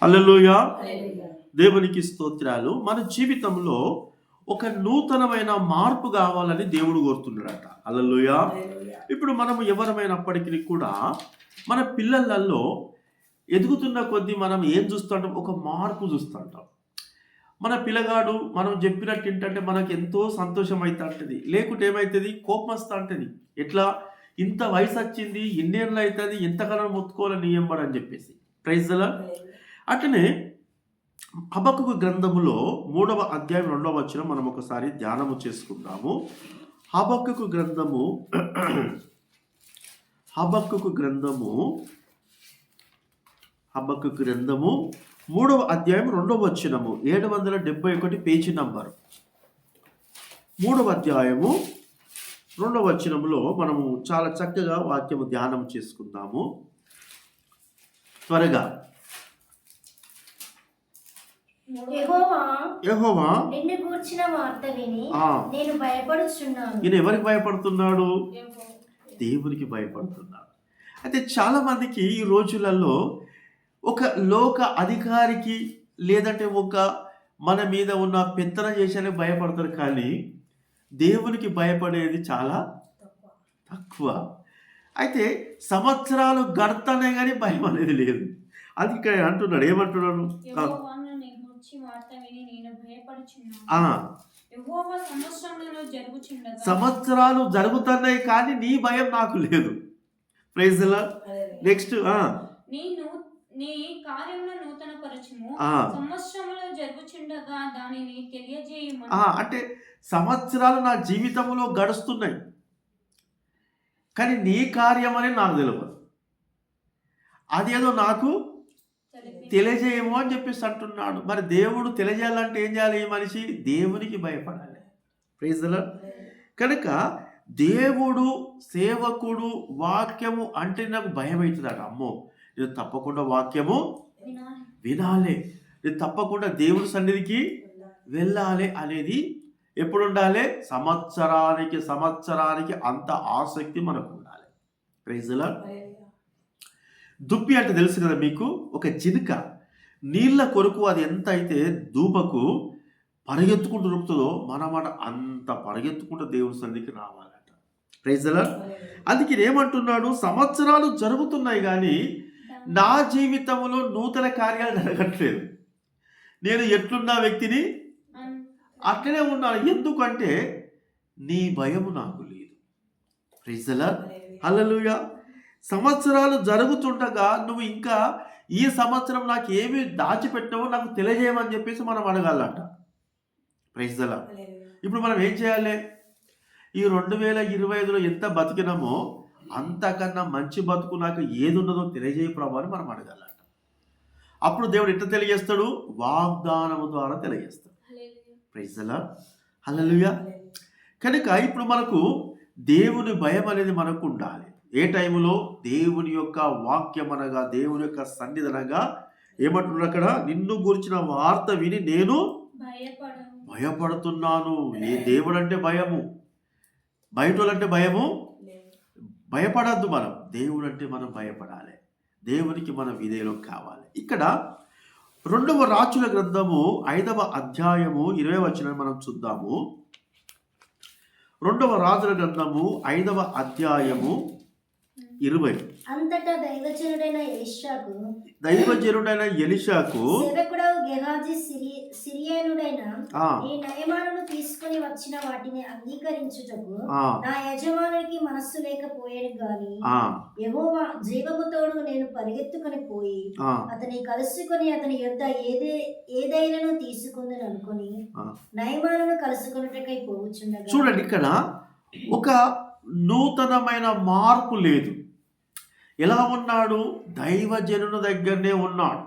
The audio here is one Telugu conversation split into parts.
హల్లెలూయా. దేవునికి స్తోత్రాలు. మన జీవితంలో ఒక నూతనమైన మార్పు కావాలని దేవుడు కోరుతున్నాడట. హల్లెలూయా. ఇప్పుడు మనము ఎవరమైనప్పటికీ కూడా మన పిల్లలలో ఎదుగుతున్న కొద్దీ మనం ఏం చూస్తుంటాం? ఒక మార్పు చూస్తుంటాం. మన పిల్లగాడు మనం చెప్పినట్టు ఏంటంటే మనకు ఎంతో సంతోషం అవుతుంటది, లేకుంటే ఏమవుతుంది? కోపం వస్తూ ఉంటుంది. ఎట్లా? ఇంత వయసు వచ్చింది, ఎన్నేళ్ళు అవుతుంది, ఎంతకాలం మొత్తుకోవాలని నియమని చెప్పేసి. Praise the lord. అట్లనే హబక్కూకు గ్రంథములో 3వ అధ్యాయం 2వ వచనం మనం ఒకసారి ధ్యానము చేసుకుందాము. హబక్కూకు గ్రంథము హబక్కూకు గ్రంథము 3వ అధ్యాయం 2వ వచనము 771 పేజీ నంబర్. 3వ అధ్యాయము 2వ వచనములో మనము చాలా చక్కగా వాక్యము ధ్యానం చేసుకుందాము. త్వరగా. యెహోవా నిన్ను గూర్చిన వార్త విని నేను భయపడుచున్నాను. ఈయన ఎవరికి భయపడుతున్నాడు? దేవునికి భయపడుతున్నాడు. అయితే చాలా మందికి ఈ రోజులలో ఒక లోక అధికారికి లేదంటే ఒక మన మీద ఉన్న పెత్తన చేసేనే భయపడతారు, కానీ దేవునికి భయపడేది చాలా తక్కువ. అయితే సంవత్సరాలు గడతానే కానీ భయం అనేది లేదు. అది ఇక్కడ అంటున్నాడు. ఏమంటున్నాడు? సంవత్సరాలు జరుగుతున్నాయి కానీ నీ భయం నాకు లేదు. Praise the lord. నెక్స్ట్ నీ కార్యమును నూతనపరచుము, సంవత్సరములు జరుగుచుండగా దానిని తెలియజేయుము. అంటే సంవత్సరాలు నా జీవితంలో గడుస్తున్నాయి కానీ నీ కార్యం అని నాకు తెలియదు, అదేదో నాకు తెలియజేయము అని చెప్పేసి అంటున్నాడు. మరి దేవుడు తెలియజేయాలంటే ఏం చేయాలి? ఈ మనిషి దేవునికి భయపడాలి. Praise the lord. కనుక దేవుడు సేవకుడు వాక్యము అంటే నాకు భయం అవుతుందట. అమ్మో, నేను తప్పకుండా వాక్యము వినాలి, నేను తప్పకుండా దేవుడి సన్నిధికి వెళ్ళాలి అనేది ఎప్పుడు ఉండాలి? సంవత్సరానికి అంత ఆసక్తి మనకు ఉండాలి. Praise the lord. దుప్పి అంటే తెలుసు కదా మీకు, ఒక జినుక నీళ్ళ కొరకు అది ఎంత అయితే దూపకు పరిగెత్తుకుంటూ దొరుకుతుందో మనమాట అంత పరిగెత్తుకుంటూ దేవుని సన్నిధికి రావాలట. Praise the lord. అందుకే ఏమంటున్నాడు? సంవత్సరాలు జరుగుతున్నాయి కానీ నా జీవితంలో నూతన కార్యాలు జరగట్లేదు. నేను ఎట్లున్న వ్యక్తిని అట్లనే ఉన్నాను. ఎందుకంటే నీ భయము నాకు లేదు. Praise the lord. హల్లెలూయా. సంవత్సరాలు జరుగుతుండగా నువ్వు ఇంకా ఈ సంవత్సరం నాకు ఏమి దాచిపెట్టావో నాకు తెలియజేయమని చెప్పేసి మనం అడగాలట. Praise the lord. ఇప్పుడు మనం ఏం చేయాలి? ఈ 2025లో ఎంత బతికినామో అంతకన్నా మంచి బతుకు నాకు ఏది ఉన్నదో తెలియజేయ ప్రభు అని మనం అడగాలట. అప్పుడు దేవుడు ఎట్లా తెలియజేస్తాడు? వాగ్దానము ద్వారా తెలియజేస్తాడు. Praise the lord. హల్లెలూయా. కనుక ఇప్పుడు మనకు దేవుని భయం అనేది మనకు ఉండాలి. ఏ టైములో? దేవుని యొక్క వాక్యం అనగా దేవుని యొక్క సన్నిధనగా ఏమంటున్నారు అక్కడ? నిన్ను గురించిన వార్త విని నేను భయపడుతున్నాను. ఏ దేవుడు అంటే భయము, బయటోళ్ళంటే భయము. భయపడద్దు మనం, దేవుడు అంటే మనం భయపడాలి. దేవునికి మనం విధేయులం కావాలి. ఇక్కడ 2వ రాజుల గ్రంథము 5వ అధ్యాయము 20వ వచనం మనం చూద్దాము. 2వ రాజుల గ్రంథము 5వ అధ్యాయము 20. అంతటా దైవజనుడైన ఎలీషాకు సేవకుడవు గెహాజీ సిరియనుడైన ఈ నయమానును తీసుకుని వచ్చిన వాటిని అంగీకరించుటకు నా యజమానునికి మనస్సు లేకపోయేది గాని యెహోవా జీవముతోడు నేను పరిగెత్తుకొని పోయి అతని కలుసుకొని అతని యొద్ద ఏదైనాను తీసుకుందని అనుకుని నయమానును కలుసుకొనుటకై పోవచ్చుండగా. చూడండి, ఇక్కడ ఒక నూతనమైన మార్పు లేదు. ఎలా ఉన్నాడు? దైవజనుని దగ్గరనే ఉన్నాడు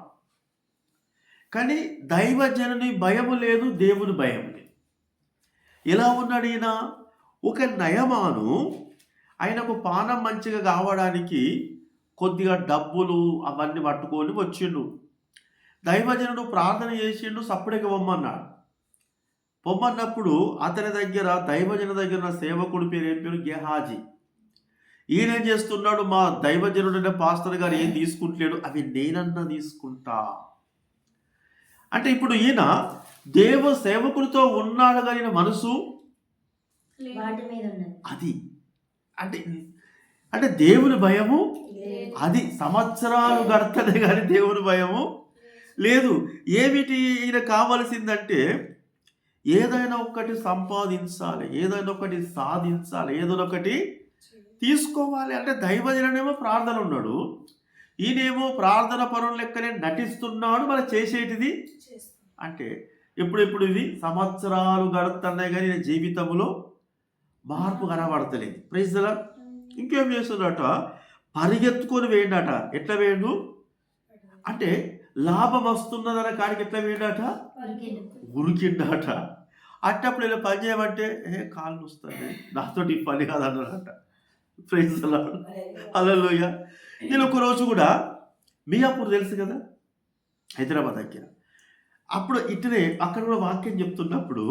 కానీ దైవజనుని భయము లేదు, దేవుని భయం లేదు. ఎలా ఉన్నాడు ఈయన? ఒక నయమాను ఆయనకు పానం మంచిగా కావడానికి కొద్దిగా డబ్బులు అవన్నీ పట్టుకొని వచ్చిండు. దైవజనుడు ప్రార్థన చేసిండు, సప్పుడేగా పొమ్మన్నాడు. పొమ్మన్నప్పుడు అతని దగ్గర దైవజన దగ్గర సేవకుడి పేరు ఏం పేరు? గెహాజీ. ఈయనేం చేస్తున్నాడు? మా దైవజనుడైన పాస్టర్ గారు ఏం తీసుకుంటలేడు, అవి నేనన్నా తీసుకుంటా. అంటే ఇప్పుడు ఈయన దేవ సేవకుడితో ఉన్నాడు కానీ ఈయన మనసు లేదు. వాటి మీద ఉన్నది. అది అంటే అంటే దేవుని భయము లేదు. అది సంవత్సరాలు గడతనే కానీ దేవుని భయము లేదు. ఏమిటి ఈయన కావలసిందంటే ఏదైనా ఒకటి సంపాదించాలి, ఏదైనా ఒకటి సాధించాలి, ఏదైనా ఒకటి తీసుకోవాలి. అంటే దైవజనుడేమో ప్రార్థన ఉన్నాడు, ఈయనేమో ప్రార్థన పరుల లెక్కనే నటిస్తున్నాడు. మరి చేసేటిది అంటే ఎప్పుడు ఇది సంవత్సరాలు గడుతున్నాయి కానీ ఈయన జీవితంలో మార్పు కనబడతలేదు. Praise the lord. ఇంకేం చేస్తుందట, పరిగెత్తుకొని వేయండట. ఎట్లా వేయండు అంటే లాభం వస్తున్నదన్న కాడికి ఎట్లా వేయండట, ఉరికిండట. అట్టప్పుడు ఇలా పని చేయమంటే కాళ్ళు వస్తాయి, నాతోటి ఈ పని కాదన్నాడట. Praise the lord. హల్లెలూయా. నేను ఒక రోజు కూడా మియాపూర్ తెలుసు కదా, హైదరాబాద్ దగ్గర. అప్పుడు ఇట్లనే అక్కడ కూడా వాక్యం చెప్తున్నప్పుడు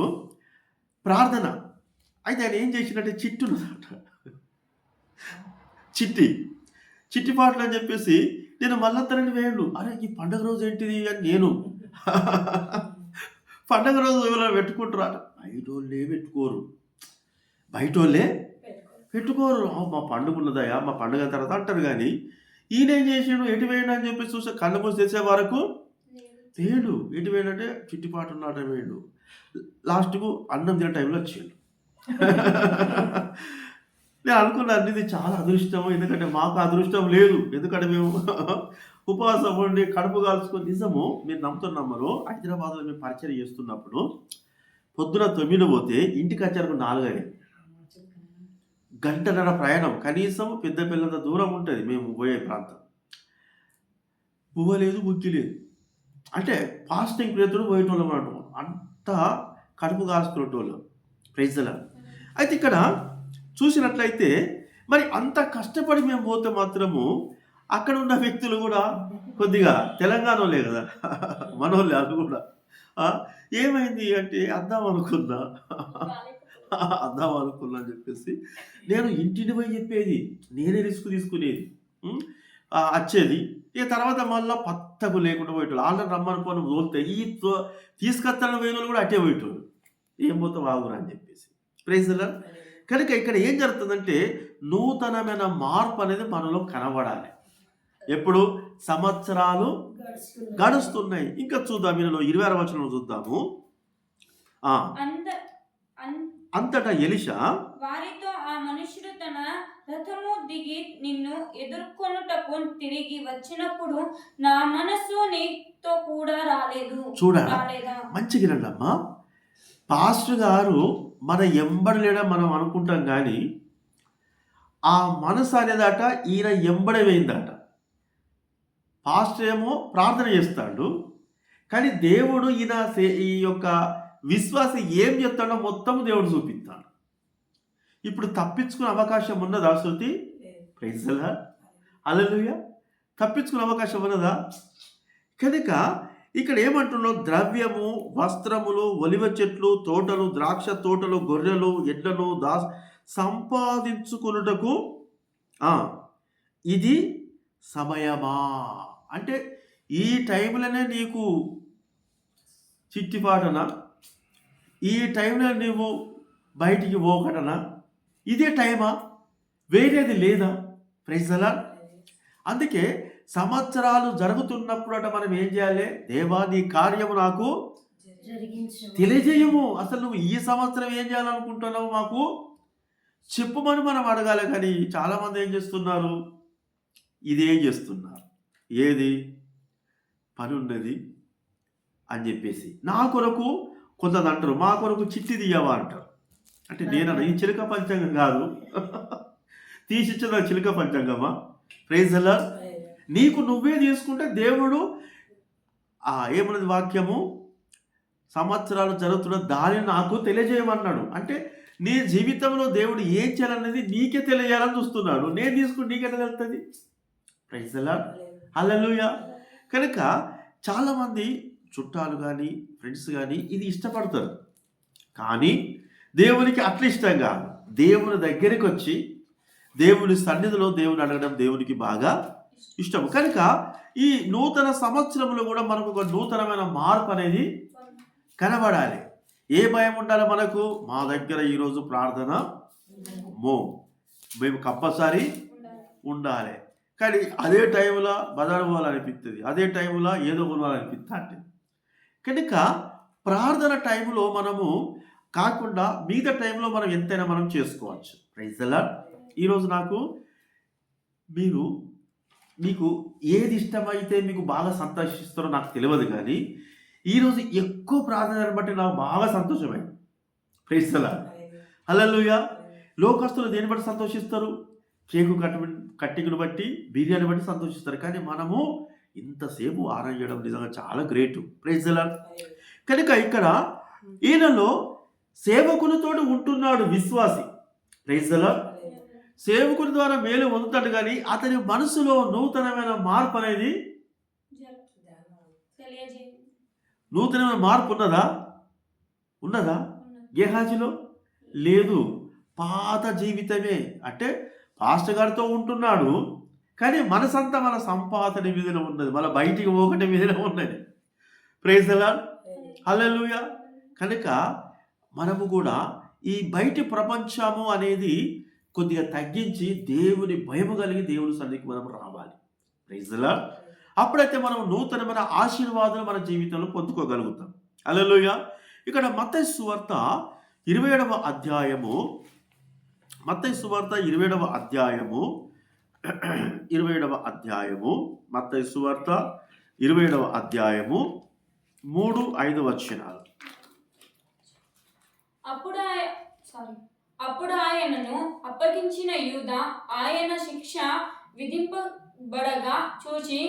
ప్రార్థన అయితే ఆయన ఏం చేసినట్టే చిట్టున్నదట, చిట్టి పాటలు అని చెప్పేసి నేను మళ్ళా తనని వేయండు. అరే ఈ పండగ రోజు ఏంటిది అని నేను పండగ రోజు ఎవరైనా పెట్టుకుంటారా? బయటోళ్ళే పెట్టుకోరు. మా పండుగ ఉన్నదయా, మా పండుగ తర్వాత అంటారు. కానీ ఈయన ఏం చేసాడు, ఎటు వేయండి అని చెప్పి చూసే కళ్ళు మూసి తెచ్చే వరకు వేయడు. ఎటు వేయండి చిట్టిపాటు ఉన్నాట వేయడు. లాస్ట్కు అన్నం తినే టైంలో వచ్చాడు. నేను అనుకున్నాను ఇది చాలా అదృష్టము, ఎందుకంటే మాకు అదృష్టం లేదు. ఎందుకంటే మేము ఉపవాసం ఉండి కడుపు కాల్చుకొని, నిజము మీరు నమ్మరు, హైదరాబాద్లో మేము పరిచయం చేస్తున్నప్పుడు పొద్దున 9 పోతే ఇంటికి వచ్చారు 4 అయ్యేది. గంటన్నర ప్రయాణం, కనీసం పెద్ద పిల్లంత దూరం ఉంటుంది మేము పోయే ప్రాంతం. పువ్వ లేదు, ముక్కి లేదు. అంటే ఫాస్టింగ్ ప్రేతుడు పోయేటోళ్ళం అన్నమాట. అంతా కడుపు కాల్చుకునేటోళ్ళం. Praise the lord. అయితే ఇక్కడ చూసినట్లయితే మరి అంత కష్టపడి మేము పోతే మాత్రము అక్కడ ఉన్న వ్యక్తులు కూడా కొద్దిగా తెలంగాణలే కదా, మనోళ్ళే. అది కూడా ఏమైంది అంటే అద్దాం అనుకున్నా అని చెప్పేసి నేను ఇంటిని పోయి చెప్పేది, నేనే రిస్క్ తీసుకునేది, వచ్చేది. ఇక తర్వాత మళ్ళీ పత్తకు లేకుండా పోయేటోళ్ళు. వాళ్ళని రమ్మనుకోని తోలితే ఈ తీసుకొస్తాను పోయిన కూడా అట్టే పోయేటోళ్ళు. ఏం పోతే వాగురా అని చెప్పేసి. Praise the lord. కనుక ఇక్కడ ఏం జరుగుతుందంటే నూతనమైన మార్పు అనేది మనలో కనబడాలి. ఎప్పుడు సంవత్సరాలు గడుస్తున్నాయి. ఇంకా చూద్దాం, ఈయనలో 26వ వచనంలో చూద్దాము. అంతటా ఎలీషా వారితో, ఆ మనుషుడు తన రథము దిగి నిన్ను ఎదుర్కొనుటకు తిరిగి వచ్చినప్పుడు నా మనసు నీతో కూడా రాలేదు. రాలేదా? మంచిగా రండమ్మా. పాస్టర్ గారు మన ఎంబడి లేడా మనం అనుకుంటాం, కానీ ఆ మనసు అనేదట ఈయన ఎంబడి వేయిందట. పాస్టర్ ఏమో ప్రార్థన చేస్తాడు, కానీ దేవుడు ఈ యొక్క విశ్వాసి ఏం చెప్తాడో మొత్తం దేవుడు చూపిస్తాడు. ఇప్పుడు తప్పించుకునే అవకాశం ఉన్నదా Shruti? Praise the lord. Hallelujah. తప్పించుకునే అవకాశం ఉన్నదా? కనుక ఇక్కడ ఏమంటున్నావు, ద్రవ్యము, వస్త్రములు, ఒలివ చెట్లు, తోటలు, ద్రాక్ష తోటలు, గొర్రెలు, ఎడ్లను సంపాదించుకున్నటకు ఇది సమయమా? అంటే ఈ టైంలోనే నీకు చిట్టిపాటనా, ఈ టైంలో నువ్వు బయటికి పోకటనా, ఇదే టైమా, వేరేది లేదా? Praise the lord. అందుకే సంవత్సరాలు జరుగుతున్నప్పుడు మనం ఏం చేయాలి, దేవా నీ కార్యము నాకు తెలియజేయము. అసలు నువ్వు ఈ సంవత్సరం ఏం చేయాలనుకుంటున్నావు మాకు చెప్పుమని మనం అడగాలి. కానీ చాలామంది ఏం చేస్తున్నారు, ఇదేం చేస్తున్నారు, ఏది పని ఉన్నది అని చెప్పేసి నా కొరకు కొంతది అంటారు, మా కొరకు చిట్టి తీయవా అంటారు. అంటే నేనన్నా ఈ చిలుక పంచాంగం కాదు, తీసిచ్చిన చిలుక పంచాంగమా? Praise the lord. నీకు నువ్వే తీసుకుంటే దేవుడు ఏమన్నది వాక్యము, సంవత్సరాలు జరుగుతున్న దానిని నాకు తెలియజేయమన్నాడు. అంటే నీ జీవితంలో దేవుడు ఏం చేయాలనేది నీకే తెలియజేయాలని చూస్తున్నాడు. నేను తీసుకుంటే నీకెట్లా తెలుస్తుంది? Praise the lord. హల్లెలూయా. కనుక చాలామంది చుట్టాలు కానీ ఫ్రెండ్స్ కానీ ఇది ఇష్టపడతారు, కానీ దేవునికి అట్లా ఇష్టం కాదు. దేవుని దగ్గరికి వచ్చి దేవుని సన్నిధిలో దేవుని అడగడం దేవునికి బాగా ఇష్టము. కనుక ఈ నూతన సంవత్సరంలో కూడా మనకు ఒక నూతనమైన మార్పు అనేది కనబడాలి. ఏ భయం ఉండాలి మనకు? మా దగ్గర ఈరోజు ప్రార్థన మేము కంపల్సరీ ఉండాలి. కానీ అదే టైంలో బజారు పోవాలనిపిస్తుంది, అదే టైంలో ఏదో కొనాలనిపిస్తుంది. కనుక ప్రార్థన టైంలో మనము కాకుండా మిగతా టైంలో మనం ఎంతైనా మనం చేసుకోవచ్చు. Praise the lord. ఈరోజు మీకు ఏది ఇష్టమైతే మీకు బాగా సంతోషిస్తారో నాకు తెలియదు, కానీ ఈరోజు ఎక్కువ ప్రార్థన బట్టి నాకు బాగా సంతోషమైంది. Praise the lord. హల్లెలూయా. లోకస్తులు దేని బట్టి సంతోషిస్తారు? కేకు కట్టింగ్ను బట్టి, బిర్యానీ బట్టి సంతోషిస్తారు. కానీ మనము ఇంతసేపు ఆరాధన చేయడం నిజంగా చాలా గ్రేట్. Praise the lord. కనుక ఇక్కడ ఈయనలో సేవకునితో ఉంటున్నాడు విశ్వాసి. Praise the lord. సేవకుని ద్వారా మేలు పొందుతాడు, కానీ అతని మనసులో నూతనమైన మార్పు అనేది నూతనమైన మార్పు ఉన్నదా? గేహాజీలో లేదు. పాత జీవితమే. అంటే పాస్టర్ గారితో ఉంటున్నాడు, కానీ మనసంతా మన సంపాదన మీదనే ఉన్నది, మన బయటికి ఒకటి మీదనే ఉన్నది. Praise the lord. హల్లెలూయా. కనుక మనము కూడా ఈ బయటి ప్రపంచము అనేది కొద్దిగా తగ్గించి దేవుని భయము కలిగి దేవుని సన్నిధికి మనం రావాలి. Praise the lord. అప్పుడైతే మనం నూతనమైన ఆశీర్వాదాలు మన జీవితంలో పొందుకోగలుగుతాం. హల్లెలూయా. ఇక్కడ మత్తయి సువార్త 27వ అధ్యాయము 27వ అధ్యాయము మత్తయి సువార్త 27వ అధ్యాయము 3-5 వచనాలు. అప్పుడు ఆయనను అప్పగించిన యూదా ఆయన శిక్ష విధింపబడగా చూచి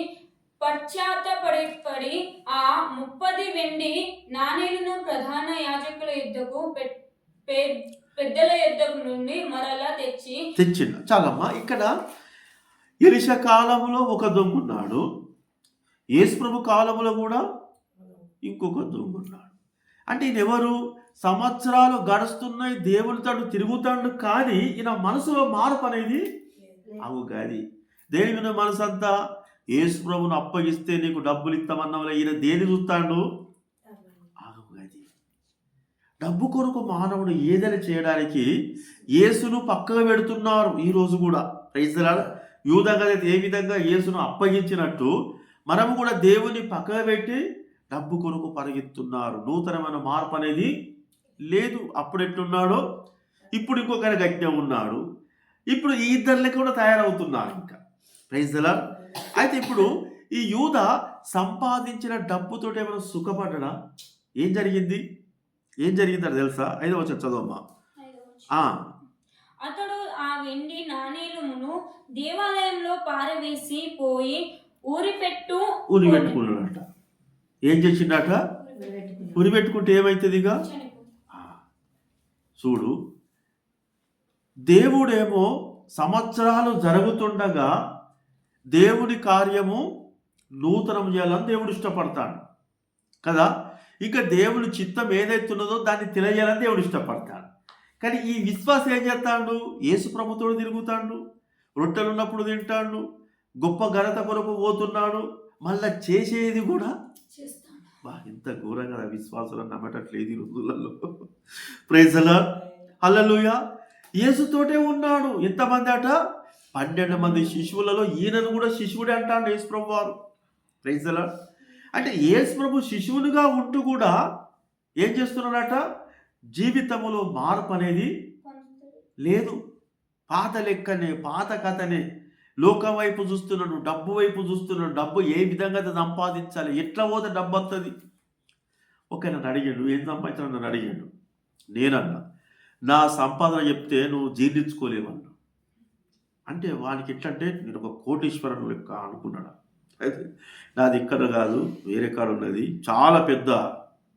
పశ్చాత్తాపడి ఆ 30 వెండి నాణేలను ప్రధాన యాజకుల యుద్ధకు పెద్దల యుద్ధకు నుండి మరలా తెచ్చిండు. చాలమ్మా. ఇక్కడ ఎలీషా కాలంలో ఒక దొంగ ఉన్నాడు, యేసు ప్రభు కాలంలో కూడా ఇంకొక దొంగ ఉన్నాడు. అంటే ఈయన ఎవరు? సంవత్సరాలు గడుస్తున్నాయి, దేవునితో తిరుగుతాడు, కానీ ఈయన మనసులో మార్పు అనేది కాదు. దేని మీద మనసు అంతా? యేసు ప్రభును అప్పగిస్తే నీకు డబ్బులు ఇస్తామన్న వల్ల ఈయన దేని చూస్తాడు? ఆగది. డబ్బు కొరకు మానవుడు ఏదైనా చేయడానికి యేసును పక్కగా పెడుతున్నారు ఈ రోజు కూడా. Praise the lord. యూదా గద ఏ విధంగా యేసును అప్పగించినట్టు మనము కూడా దేవుని పక్కగా పెట్టి డబ్బు కొరకు పరిగెత్తున్నారు. నూతనమైన మార్పు అనేది లేదు. అప్పుడు ఎట్లున్నాడో ఇప్పుడు ఇంకొకరి గట్టిగా ఉన్నాడు. ఇప్పుడు ఈ ఇద్దరులకి కూడా తయారవుతున్నారు ఇంకా. Praise the lord. అయితే ఇప్పుడు ఈ యూదా సంపాదించిన డబ్బుతో ఏమైనా సుఖపడ్డా? ఏం జరిగింది అని తెలుసా? 5వ వచనం చదవమ్మా. అతడు ఆ వెండి నాణేలును దేవాలయంలో పారవేసి పోయి ఊరి పెట్టుకున్నాడట. ఏం చేసిండట? ఉరి పెట్టుకుంటే ఏమైతుందిగా? చూడు, దేవుడేమో సంవత్సరాలు జరుగుతుండగా దేవుని కార్యము నూతనం చేయాలని దేవుడు ఇష్టపడతాడు కదా. ఇక దేవుని చిత్తం ఏదైతే ఉన్నదో దాన్ని తెలియజేయాలని దేవుడు ఇష్టపడతాడు. కానీ ఈ విశ్వాసం ఏం చేస్తాడు? యేసు ప్రభుతో తిరుగుతాడు, రొట్టెలు ఉన్నప్పుడు తింటాడు, గొప్ప ఘనత కొరకు పోతున్నాడు, మళ్ళా చేసేది కూడా ఇంత ఘోరంగా విశ్వాసాలు నమ్మటట్లేదు ఈ రోజులలో. Praise the lord. హల్లెలూయా. యేసుతోటే ఉన్నాడు. ఎంతమంది అట? 12 మంది శిశువులలో ఈయనను కూడా శిశువుడే అంటాడు యేసు ప్రభు వారు. Praise the lord. అంటే యేసు ప్రభు శిశువునిగా ఉంటూ కూడా ఏం చేస్తున్నాడట? జీవితంలో మార్పు అనేది లేదు. పాత లెక్కనే, పాత కథనే. లోకం వైపు చూస్తున్నాడు, డబ్బు వైపు చూస్తున్నాడు. డబ్బు ఏ విధంగా సంపాదించాలి, ఎట్లా పోతే డబ్బు వస్తుంది. ఒక నన్ను అడిగాడు, ఏం సంపాదించాడు నన్ను అడిగాడు. నేనన్నా, నా సంపాదన చెప్తే నువ్వు జీర్ణించుకోలేవన్నా. అంటే వానికి ఎట్లంటే నేను ఒక కోటీశ్వరుడు లెక్క అనుకున్నాడు. అయితే నాది ఇక్కడ కాదు, వేరే కాడ ఉన్నది, చాలా పెద్ద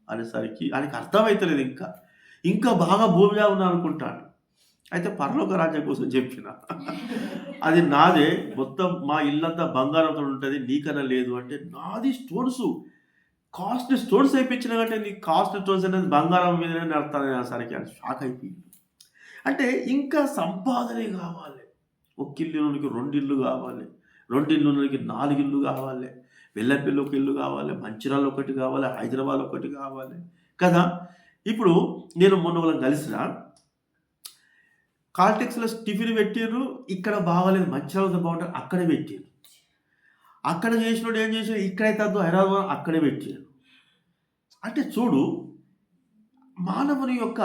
అనేసరికి ఆయనకి అర్థమవుతలేదు. ఇంకా బాగా భూమిగా ఉన్నా అనుకుంటాడు. అయితే పరలోక రాజ్యం కోసం చెప్పిన, అది నాదే, మొత్తం మా ఇల్లంతా బంగారంతో ఉంటుంది, నీకన్నా లేదు అంటే. నాది స్టోన్స్, కాస్ట్ స్టోన్స్ అయిపించిన కంటే నీ కాస్ట్ స్టోన్స్ అనేది బంగారం మీదనే నడుస్తానని సరికి అని షాక్ అయిపోయింది. అంటే ఇంకా సంపాదనే కావాలి. ఒక ఇల్లుకి 2 ఇళ్ళు కావాలి, 2 ఇళ్ళున్నకి 4 ఇళ్ళు కావాలి, వెల్లంపల్లి ఒక ఇల్లు కావాలి, మంచిర్యాల ఒకటి కావాలి, హైదరాబాద్ ఒకటి కావాలి కదా. ఇప్పుడు నేను మొన్న వాళ్ళని కలిసిన కాల్టెక్స్లో టిఫిన్ పెట్టారు, ఇక్కడ బాగాలేదు, మంచిర్యాల బాగుంటారు, అక్కడే పెట్టారు. అక్కడ చేసినోడు ఏం చేసాడు, ఇక్కడైతే వద్దు హైదరాబాద్ అక్కడే పెట్టారు. అంటే చూడు, మానవుని యొక్క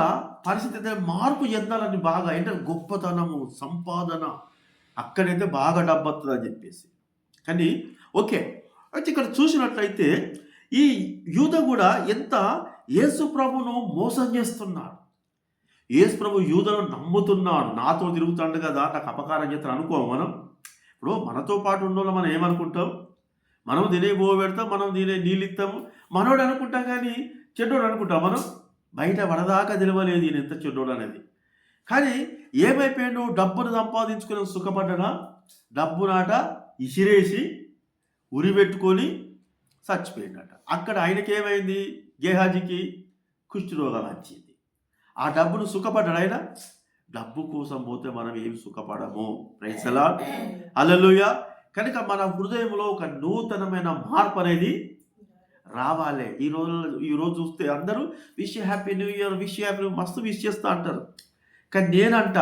పరిస్థితి అయితే మార్పు చెందాలని బాగా, ఏంటంటే గొప్పతనము, సంపాదన, అక్కడైతే బాగా డబ్బు వస్తుంది అని చెప్పేసి. కానీ ఓకే, అయితే ఇక్కడ చూసినట్లయితే ఈ యూద కూడా ఎంత యేసు ప్రభును మోసం చేస్తున్నాడు. యేసు ప్రభు యూదను నమ్ముతున్నాడు, నాతో తిరుగుతాడు కదా, నాకు అపకారం చేస్తాను అనుకో. మనం ఇప్పుడు మనతో పాటు ఉన్న మనం ఏమనుకుంటాం, మనం తినే బో పెడతాం, మనం తినే నీళ్ళు ఇస్తాము, మనోడు అనుకుంటాం, కానీ చెడ్డోడు అనుకుంటాం. మనం బయట వడదాకా తెలియలేదు ఈయన ఎంత చెడ్డోడు అనేది. కానీ ఏమైపోయాడు, డబ్బును సంపాదించుకుని సుఖపడ్డా, డబ్బు నాట ఇసిరేసి ఉరి పెట్టుకొని చచ్చిపోయిందట. అక్కడ ఆయనకి ఏమైంది, గేహాజీకి కుష్ఠరోగం వచ్చింది. ఆ డబ్బును సుఖపడ్డాడు ఆయన. డబ్బు కోసం పోతే మనం ఏమి సుఖపడము. Praise the lord, hallelujah. కనుక మన హృదయంలో ఒక నూతనమైన మార్పు అనేది రావాలి. ఈరోజు చూస్తే అందరూ wish happy new year, wish happy, మస్తు విష్ చేస్తా అంటారు. కానీ నేనంట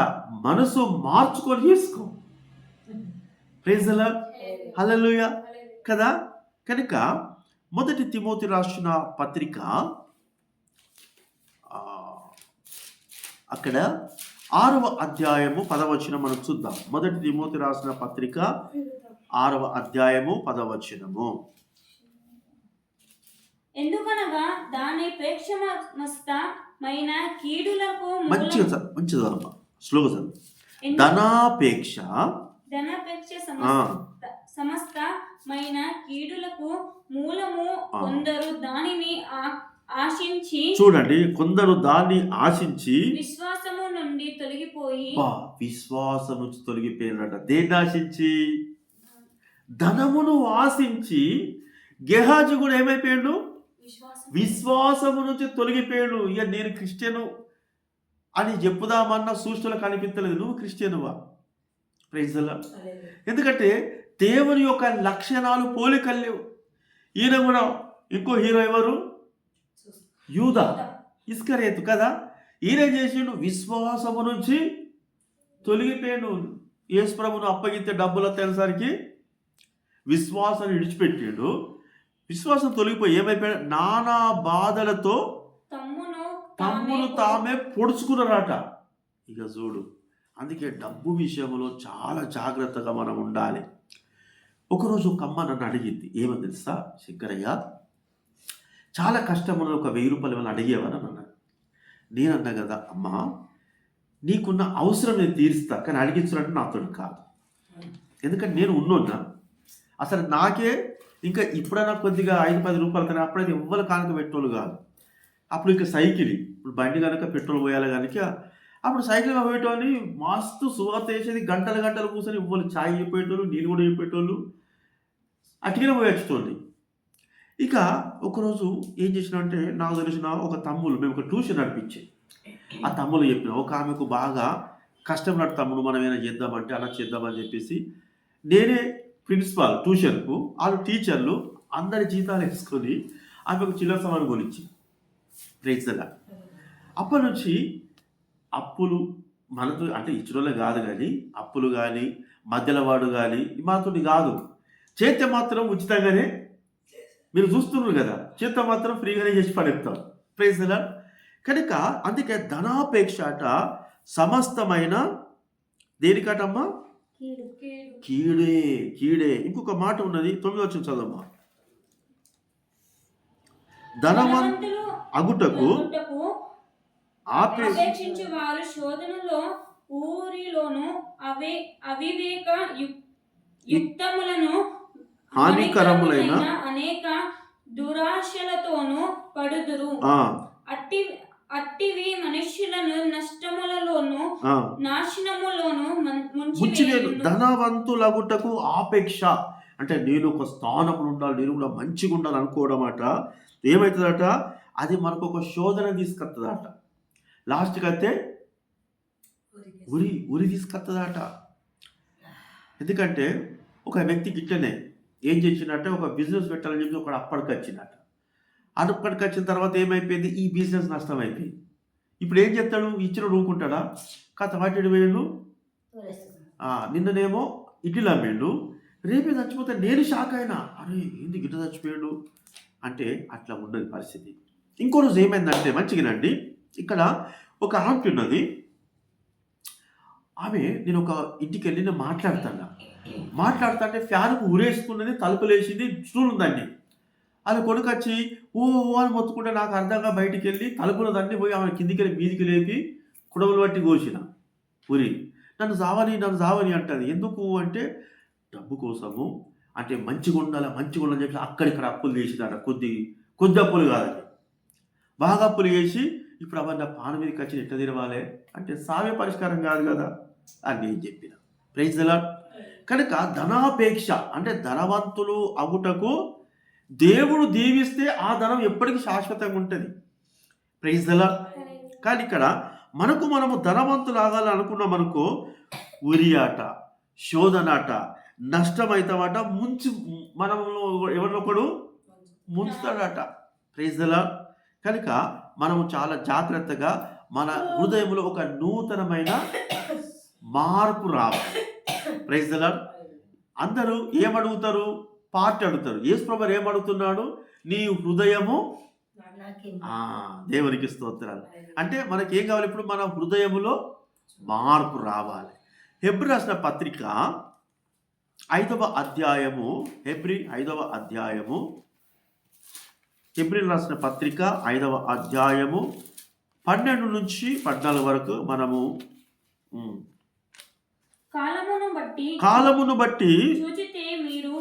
మనసు మార్చుకొని చేసుకో. ప్రైజ్ ది లార్డ్, హల్లెలూయా కదా. కనుక మొదటి తిమోతి రాసిన పత్రిక అక్కడ 6వ అధ్యాయము 10వ వచనం మనం చూద్దాం. మొదటి తిమోతి రాసిన పత్రిక 6వ అధ్యాయము 10వ వచనము. ఎందుకనగా దాని ప్రేక్షమస్తమైన కీడులకు మంచిదమ్మా, స్లోగా చదువు. ధనాపేక్ష సమస్తమైన కీడులకు మూలము కొందరు దానిని ఆశించి, చూడండి, కొందరు దాన్ని ఆశించి విశ్వాసము నుండి తొలగిపోయి, విశ్వాసం నుంచి తొలగిపోయినట. దేన్ని ఆశించి? ధనమును ఆశించి. గెహాజీ కూడా ఏమైపోయాడు, విశ్వాసము నుంచి తొలగిపోయాడు. ఇక నేను క్రిస్టియను అని చెప్పుదామన్న సూచనలు కనిపించలేదు. నువ్వు క్రిస్టియనువా? Praise the lord. ఎందుకంటే దేవుని యొక్క లక్షణాలు పోలికలు లేవు. ఈయన కూడా ఇంకో హీరో ఎవరు, యూదా ఇస్కరియోతు కదా. ఈయన చేసిండు, విశ్వాసము నుంచి తొలగిపోయాడు. యేసు ప్రభువును అప్పగిస్తే డబ్బులు వచ్చేసరికి విశ్వాసాన్ని విడిచిపెట్టాడు. విశ్వాసం తొలగిపోయి ఏమైపోయాడు, నానా బాధలతో తమ్మును తామే పొడుచుకున్నారట. ఇక చూడు, అందుకే డబ్బు విషయంలో చాలా జాగ్రత్తగా మనం ఉండాలి. ఒకరోజు ఒక అమ్మ నన్ను అడిగింది, ఏమని తెలుసా శంకరయ్య, చాలా కష్టం ఉన్నది, ఒక 1000 రూపాయలు ఏమైనా అడిగేవారు అని అన్నాను. నేనన్నా కదా, అమ్మా నీకున్న అవసరం నేను తీరుస్తా, కానీ అడిగించాలంటే నాతో కాదు. ఎందుకంటే నేను ఉన్నోన్నా, అసలు నాకే ఇంకా ఇప్పుడైనా కొద్దిగా 5-10 రూపాయలు, కానీ అప్పుడైతే ఎవ్వరు కానుక పెట్టోళ్ళు కాదు. అప్పుడు ఇంకా సైకిల్, ఇప్పుడు బండి కనుక పెట్రోల్ పోయాలి కనుక అప్పుడు సైకిల్ పోయేటోని మస్తు సువార్త వేసేది, గంటలు గంటలు కూర్చొని ఇవ్వాలి, ఛాయ్ చెప్పేటోళ్ళు, నీళ్ళు కూడా చెప్పేటోళ్ళు, అటుకనే పోయొచ్చేటోళ్ళు. ఇక ఒకరోజు ఏం చేసినామంటే, నాకు తెలిసిన ఒక తమ్ముళ్ళు, మేము ఒక ట్యూషన్ నడిపించే, ఆ తమ్ముళ్ళు చెప్పిన ఒక ఆమెకు బాగా కష్టం నడు తమ్ముడు, మనం ఏమైనా చేద్దామంటే అలా చేద్దామని చెప్పేసి, నేనే ప్రిన్సిపాల్ ట్యూషన్కు, వాళ్ళు టీచర్లు అందరి జీతాలు వేసుకొని ఆమెకు చిల్లర సామాను కొనిచ్చి. Praise the lord. అప్పటి నుంచి అప్పులు మనతో అంటే ఇచ్చిన కాదు, కానీ అప్పులు కానీ మధ్యలో వాడు కానీ మాతో కాదు. చేస్తే మాత్రం ఉచితంగానే, మీరు చూస్తున్నారు కదా, చేత మాత్రం ఫ్రీగానే చేసి పడేస్తాం. Praise the lord. కనుక అందుకే ధనాపేక్ష అట సమస్తమైన దేనికటమ్మా, కీడే కీడే. ఇంకొక మాట ఉన్నది, 9వ వచనం చదవమ్మా. ధనవంతులు అగుటకు అపేక్షించు వారు శోధనలో ఊరిలోను అవివేక యుక్తములను హానికరములైన అనేక దురాశలతోనూ పడుదురు. అట్టివి మనుష్యులను నష్టములలోను నాశనములోను ముంచివేయును. ధనవంతులగుటకు ఆపేక్ష అంటే నేను ఒక స్థానంలో ఉండాలి, నేను కూడా మంచిగా ఉండాలి అనుకోవడం అట ఏమవుతుందట, అది మనకు ఒక శోధన తీసుకొస్తుందట. లాస్ట్కి అయితే ఉరి తీసుకొస్తుందట. ఎందుకంటే ఒక వ్యక్తికి ఇట్లనే ఏం చేసిందంటే ఒక బిజినెస్ పెట్టాలని చెప్పి ఒక అప్పటికి వచ్చిందట. అప్పటికి వచ్చిన తర్వాత ఏమైపోయింది, ఈ బిజినెస్ నష్టం అయిపోయింది. ఇప్పుడు ఏం చేస్తాడు, ఇచ్చిన ఊరుకుంటాడా? కథ వాటి వేళ్ళు నిన్ననేమో ఇడ్లీలు అమ్మేళ్ళు, రేపే చచ్చిపోతే నేను షాక్ అయినా, అరే ఏంది గిట్ట చచ్చిపోయాడు అంటే అట్లా ఉండదు పరిస్థితి. ఇంకో రోజు ఏమైందంటే మంచిగానండి, ఇక్కడ ఒక ఆంటీ ఉన్నది. ఆమె నేను ఒక ఇంటికి వెళ్ళి నేను మాట్లాడుతుంటే ఫ్యాన్కు ఉరేసుకున్నది, తలుపులేసింది, స్టూల్ ఉందండి. అది కొడుకు వచ్చి ఓ అని మొత్తుకుంటే నాకు అర్థంగా బయటికి వెళ్ళి తలుపుల దండి పోయి ఆమె కిందికి వెళ్ళి మీదికి లేపి కుడవలు బట్టి కోసిన ఉరి. నన్ను సావని అంటది. ఎందుకు అంటే డబ్బు కోసము, అంటే మంచిగా ఉండాలని చెప్పి అక్కడిక్కడ అప్పులు చేసిందట. కొద్ది అప్పులు కాదండి, బాగా అప్పులు చేసి ఇప్పుడు అవన్నీ పాన మీదకి వచ్చి ఎట్లా తిరవాలి అంటే సావే పరిష్కారం కాదు కదా అని నేను చెప్పిన. Praise the lord. కనుక ధనాపేక్ష అంటే ధనవంతులు అగుటకు దేవుడు దీవిస్తే ఆ ధనం ఎప్పటికీ శాశ్వతంగా ఉంటుంది. Praise the lord. కానీ ఇక్కడ మనము ధనవంతులు ఆగాలని అనుకున్నాం అనుకో, ఉరి ఆట, శోధనాట, నష్టమైతామట, మనము ఎవరినొకడు ముంచుతాడట. Praise the lord. కనుక మనము చాలా జాగ్రత్తగా మన హృదయంలో ఒక నూతనమైన మార్పు రావాలి. Praise the lord. అందరూ ఏమడుగుతారు, పార్టీ అడుగుతారు. యేసుప్రభు ఏమడుగుతున్నాడు, నీ హృదయము దేవునికి స్తోత్రాలు. అంటే మనకి ఏం కావాలి, ఇప్పుడు మన హృదయములో మార్పు రావాలి. హెబ్రీ రాసిన పత్రిక 5వ అధ్యాయము, హెబ్రీలు రాసిన పత్రిక 5వ అధ్యాయము 12 నుంచి 14 వరకు మనము కాలమును బట్టి చూచితే మీరు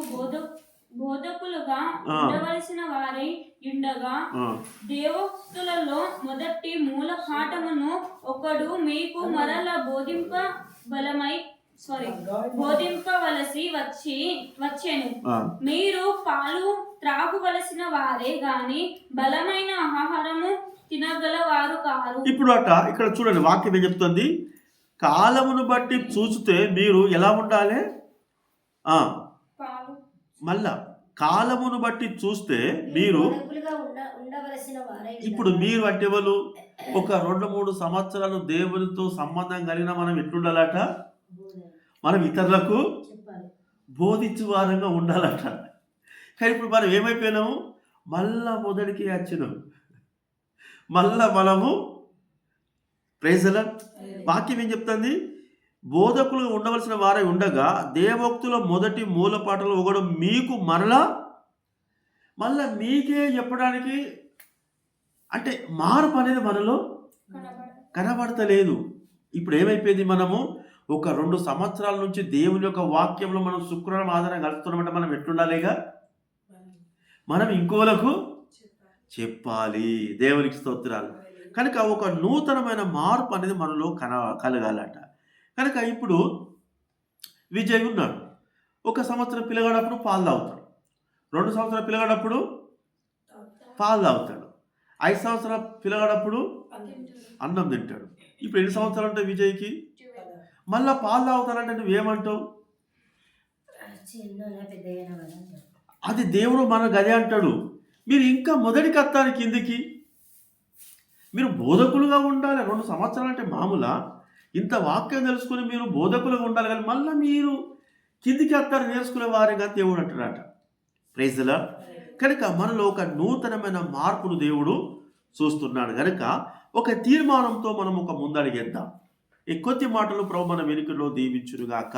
బోధకులుగా ఉండవలసిన వారై ఉండగా దేవోక్తులలో మొదటి మూల పాఠమును ఒకడు మీకు మరల బోధింపవలసి వచ్చెను. మీరు పాలు త్రాగువలసిన వారే గాని బలమైన ఆహారము తినగలవారు కారు. ఇప్పుడు ఇక్కడ చూడండి, వాక్యం ఏం చెప్తుంది, కాలమును బట్టి చూస్తే మీరు ఎలా ఉండాలి, మళ్ళా కాలమును బట్టి చూస్తే మీరు ఇప్పుడు మీరు అంటే వాళ్ళు ఒక 2-3 సంవత్సరాలు దేవునితో సంబంధం కలిగిన మనం ఎట్లుండాలట, మనం ఇతరులకు బోధించు వారంగా ఉండాలట. కానీ ఇప్పుడు మనం ఏమైపోయినాము, మళ్ళా మొదటికి వచ్చినాం, మళ్ళా మనము ప్రైజ్ ది లార్డ్. వాక్యం ఏం చెప్తుంది, బోధకులుగా ఉండవలసిన వారై ఉండగా దేవోక్తుల మొదటి మూలపాటలు ఒకడు మీకు మళ్ళా మీకే చెప్పడానికి, అంటే మార్పు అనేది మనలో కనబడతలేదు. ఇప్పుడు ఏమైపోయింది, మనము ఒక 2 సంవత్సరాల నుంచి దేవుని యొక్క వాక్యంలో మనం శుక్రవారం ఆధారం కలుపుతున్నామంటే మనం ఎట్లుండాలిగా, మనం ఇంకోలకు చెప్పాలి. దేవునికి స్తోత్రాలు. కనుక ఒక నూతనమైన మార్పు అనేది మనలో కలగాలట. కనుక ఇప్పుడు విజయ్ ఉన్నాడు, 1 సంవత్సరం పిల్లగాడప్పుడు పాలు తాగుతాడు, 2 సంవత్సరాల పిల్లగాడప్పుడు పాలు తాగుతాడు, 5 సంవత్సరాల పిల్లగాడప్పుడు అన్నం తింటాడు. ఇప్పుడు ఎన్ని సంవత్సరాలు ఉంటాయి విజయ్కి? మళ్ళా పాలు తాగుతానంటే నువ్వేమంటావు? అది దేవుడు మనకు అదే అంటాడు, మీరు ఇంకా మొదటికి వస్తారు కిందికి, మీరు బోధకులుగా ఉండాలి. 2 సంవత్సరాలు అంటే మామూలా? ఇంత వాక్యం తెలుసుకుని మీరు బోధకులుగా ఉండాలి, కానీ మళ్ళీ మీరు కిందికి వస్తారు నేర్చుకునే వారిగా దేవుడు అంటున్నాట. Praise the lord. కనుక మనలో ఒక నూతనమైన మార్పును దేవుడు చూస్తున్నాడు. కనుక ఒక తీర్మానంతో మనం ఒక ముందడిగేద్దాం. ఈ కొద్ది మాటలు ప్రభు మన వెనుకలో దీవించునుగాక.